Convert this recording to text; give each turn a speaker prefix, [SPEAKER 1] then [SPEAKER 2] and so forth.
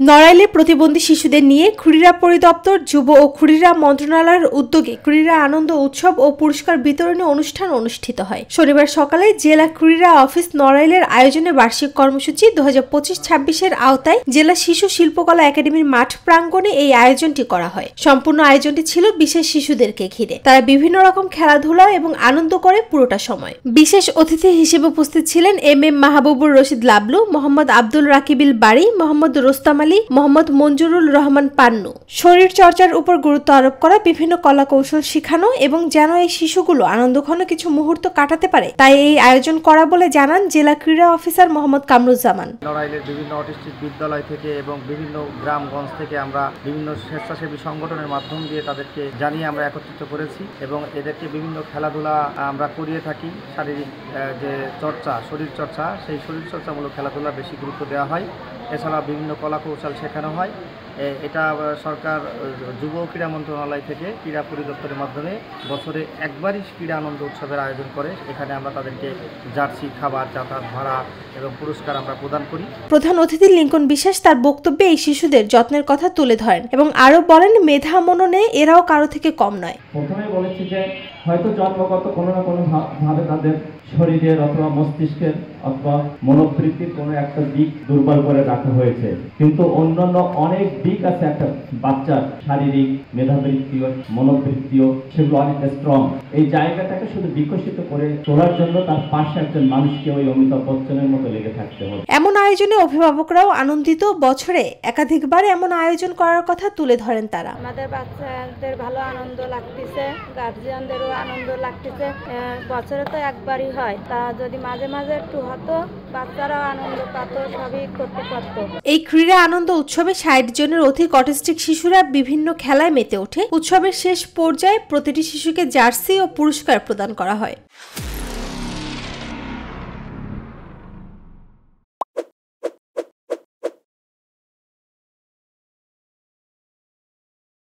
[SPEAKER 1] নড়াইলে প্রতিবন্ধী শিশুদের নিয়ে ক্রীড়া পরিদপ্তর, যুব ও ক্রীড়া মন্ত্রণালয়ের উদ্যোগে ক্রীড়া আনন্দ উৎসব ও পুরস্কার বিতরণী অনুষ্ঠান অনুষ্ঠিত হয়। শনিবার সকালে জেলা ক্রীড়া অফিস নড়াইলের আয়োজনে বার্ষিক কর্মসূচি 2025-26-এর আওতায় জেলা শিশু শিল্পকলা একাডেমির মাঠ প্রাঙ্গণে এই আয়োজনটি করা হয়। সম্পূর্ণ আয়োজনটি ছিল বিশেষ শিশুদেরকে ঘিরে। তারা বিভিন্ন রকম খেলাধুলা এবং আনন্দ করে পুরোটা সময়। বিশেষ অতিথি হিসেবে উপস্থিত ছিলেন এম মাহবুবুর রশিদ লাবলু, মোহাম্মদ আব্দুল রাকিবিল বাড়ি, মোহাম্মদ রোস্তাম আলী, মোহাম্মদ মঞ্জুরুল রহমান পান্নু। শরীর চর্চার উপর গুরুত্ব আরোপ করা, বিভিন্ন কলা কৌশল শেখানো এবং যেন এই শিশুগুলো আনন্দঘন কিছু মুহূর্ত কাটাতে পারে তাই এই আয়োজন করা বলে জানান জেলা ক্রীড়া অফিসার মোহাম্মদ কামরুজ্জামান।
[SPEAKER 2] নড়াইলের বিভিন্ন অটিস্টিক বিদ্যালয় থেকে এবং বিভিন্ন গ্রামগঞ্জ থেকে আমরা বিভিন্ন স্বেচ্ছাসেবী সংগঠনের মাধ্যম দিয়ে তাদেরকে জানিয়ে আমরা একত্রিত করেছি এবং এদেরকে বিভিন্ন খেলাধুলা আমরা করিয়ে থাকি। শারীরিক যে চর্চা, শরীর চর্চা, সেই শরীর চর্চামূলক খেলাধুলা বেশি গুরুত্ব দেওয়া হয়। এছাড়া বিভিন্ন কলা কৌশল শেখানো হয়। এটা সরকার যুব ক্রীড়া মন্ত্রণালয় থেকে ক্রীড়া পরিদপ্তরের মাধ্যমে বছরে একবারই ক্রীড়া আনন্দ উৎসবের আয়োজন করে। এখানে আমরা তাদেরকে জার্সি, খাবার, যাতায়াত ভাড়া এবং পুরস্কার আমরা প্রদান করি।
[SPEAKER 1] প্রধান অতিথি লিঙ্কন বিশ্বাস তার বক্তব্যে এই শিশুদের যত্নের কথা তুলে ধরেন এবং আরো বলেন, মেধা মননে এরাও কারো থেকে কম নয়।
[SPEAKER 3] প্রথমে বলেছি যে হয়তো জন্মগত কোনো না কোনো ভাবে তাদের শরীরের অথবা মস্তিষ্কের অথবা মনোবৃত্তির কোনো একটা দিক দুর্বল করে রাখা হয়েছে, কিন্তু অন্যান্য অনেক দিক আছে একটা বাচ্চার, শারীরিক, মেধাবৃত্তীয়, মনোবৃত্তীয়, সেগুলো অনেক স্ট্রং। এই জায়গাটাকে শুধু বিকশিত করে তোলার জন্য তার পাশে একজন মানুষকে ওই অমিতাভ বচ্চনের মতো লেগে থাকতে হবে।
[SPEAKER 1] এমন আয়োজনে অভিভাবকরাও আনন্দিত। বছরে একাধিকবার এমন আয়োজন করার কথা তুলে ধরেন তারা।
[SPEAKER 4] আমাদের বাচ্চাদের ভালো আনন্দ লাগতেছে, গার্জিয়ানদেরও আনন্দ লাগতেছে। বছরে তো একবারই হয়, তা যদি মাঝে মাঝে একটু হতো, বাচ্চারাও আনন্দ পাত, সবই করতে পারত।
[SPEAKER 1] এই ক্রীড়া আনন্দ উৎসবে 60 জনের অধিক অটিস্টিক শিশুরা বিভিন্ন খেলায় মেতে ওঠে। উৎসবের শেষ পর্যায়ে প্রতিটি শিশুকে জার্সি ও পুরস্কার প্রদান করা হয়।